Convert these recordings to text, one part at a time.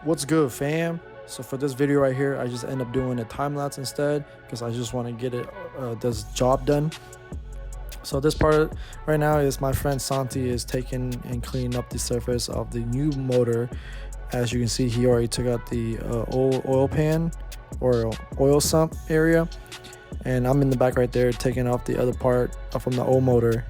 What's good, fam? So for this video right here, I just end up doing a time lapse instead because I just want to get it this job done. So this part right now is my friend Santi is taking and cleaning up the surface of the new motor. As you can see, he already took out the oil pan or oil sump area, and I'm in the back right there taking off the other part from the old motor.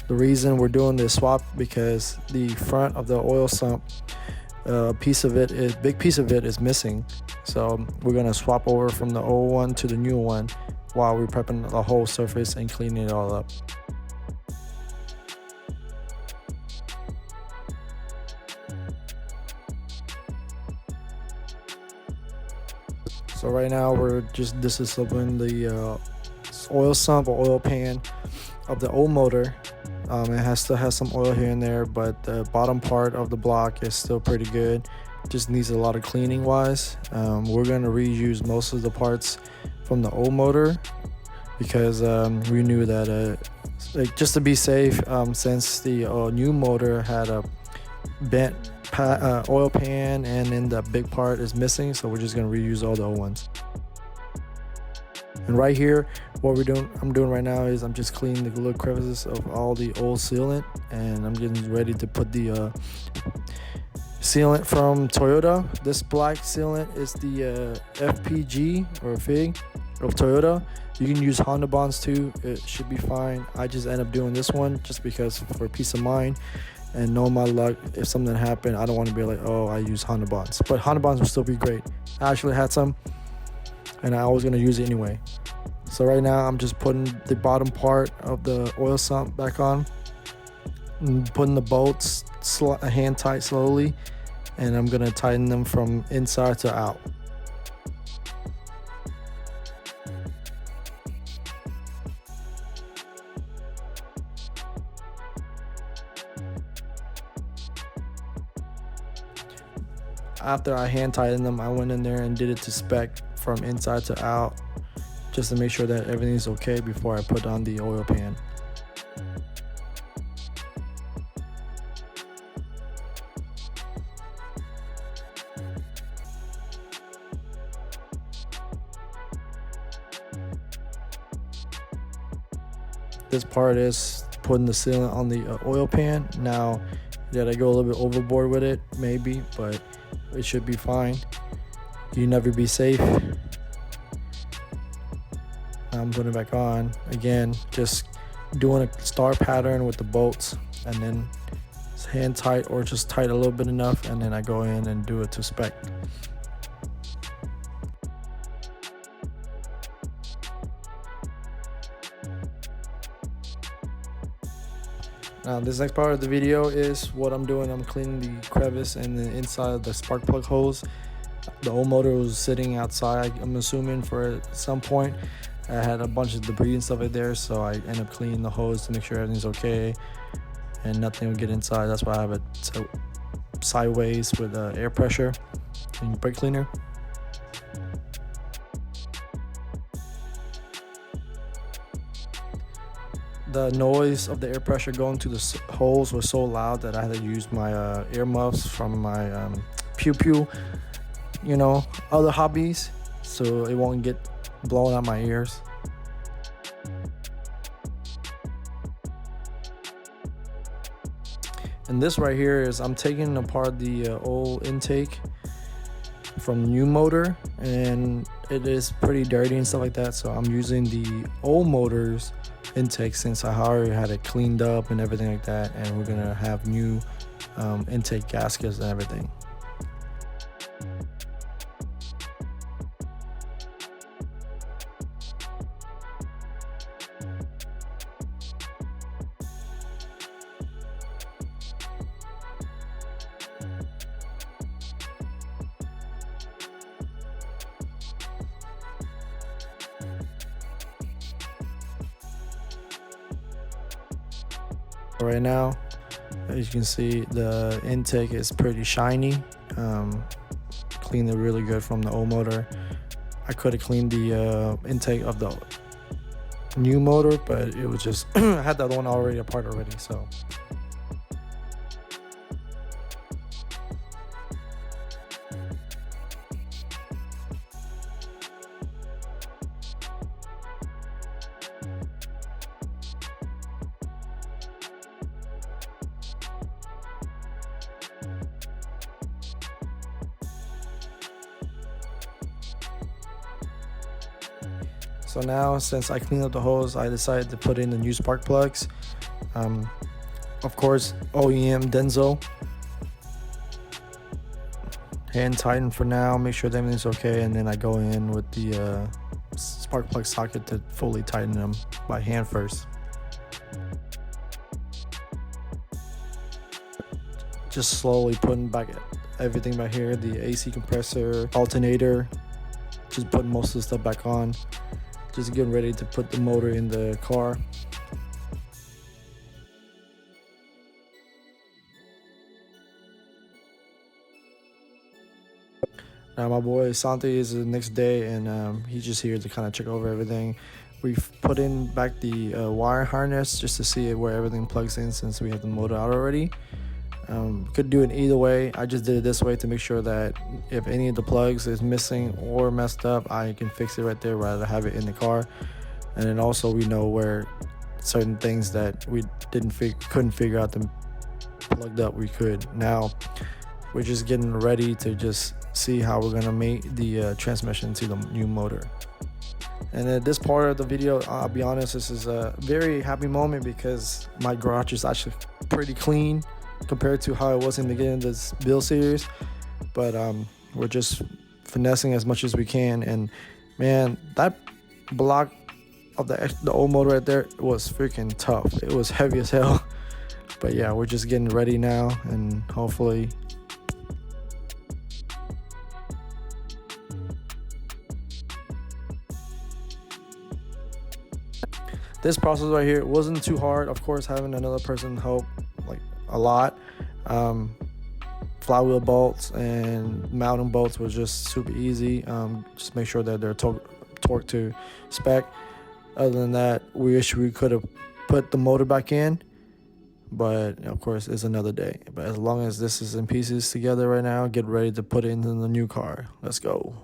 The reason we're doing this swap because the front of the oil sump big piece of it is missing, so we're gonna swap over from the old one to the new one while we're prepping the whole surface and cleaning it all up. So right now we're just disassembling the oil sump or oil pan of the old motor. It still has some oil here and there, but the bottom part of the block is still pretty good. Just needs a lot of cleaning wise. We're going to reuse most of the parts from the old motor because we knew that just to be safe, since the new motor had a bent oil pan and then the big part is missing, so we're just going to reuse all the old ones. And right here, what I'm doing right now is I'm just cleaning the little crevices of all the old sealant, and I'm getting ready to put the sealant from Toyota. This black sealant is the FPG or FIG of Toyota. You can use Honda bonds too, it should be fine. I just end up doing this one just because for peace of mind, and know my luck, if something happened, I don't want to be like, oh, I use Honda bonds. But Honda bonds will still be great. I actually had some, and I was going to use it anyway. So right now I'm just putting the bottom part of the oil sump back on and putting the bolts hand tight slowly, and I'm going to tighten them from inside to out. After I hand tightened them, I went in there and did it to spec from inside to out, just to make sure that everything's okay before I put on the oil pan. This part is putting the sealant on the oil pan. Now, did I go a little bit overboard with it? Maybe, but it should be fine. You never be safe. I'm putting it back on again, just doing a star pattern with the bolts, and then hand tight or just tight a little bit enough, and then I go in and do it to spec. Now this next part of the video is what I'm doing. I'm cleaning the crevice and the inside of the spark plug hose. The old motor was sitting outside, I'm assuming, for some point. I had a bunch of debris and stuff like there, so I end up cleaning the hose to make sure everything's okay and nothing will get inside. That's why I have it so sideways with air pressure and brake cleaner. The noise of the air pressure going to the holes was so loud that I had to use my ear muffs from my pew pew, other hobbies, so it won't get blown out my ears. And this right here is I'm taking apart the old intake from the new motor, and it is pretty dirty and stuff like that, so I'm using the old motor's intake since I already had it cleaned up and everything like that, and we're gonna have new intake gaskets and everything. Right now, as you can see, the intake is pretty shiny. Cleaned it really good from the old motor. I could have cleaned the intake of the new motor, but it was just I had that one already apart already. So now, since I cleaned up the hose, I decided to put in the new spark plugs. Of course, OEM Denso. Hand tighten for now, make sure that everything's okay, and then I go in with the spark plug socket to fully tighten them by hand first. Just slowly putting back everything back here, the AC compressor, alternator, just putting most of the stuff back on. Just getting ready to put the motor in the car. Now my boy Santi is the next day, and he's just here to kind of check over everything. We've put in back the wire harness just to see where everything plugs in, since we have the motor out already. Could do it either way. I just did it this way to make sure that if any of the plugs is missing or messed up, I can fix it right there rather than have it in the car. And then also we know where certain things that we couldn't figure out to plugged up, we could. Now we're just getting ready to just see how we're gonna make the transmission to the new motor. And at this part of the video, I'll be honest, this is a very happy moment because my garage is actually pretty clean compared to how it was in the beginning of this build series. But we're just finessing as much as we can, and man, that block of the old motor right there was freaking tough. It was heavy as hell. But yeah, we're just getting ready now, and hopefully this process right here wasn't too hard. Of course, having another person help like a lot. Flywheel bolts and mounting bolts was just super easy. Just make sure that they're torqued to spec. Other than that, we wish we could have put the motor back in, but of course it's another day. But as long as this is in pieces together right now, get ready to put it into the new car. Let's go.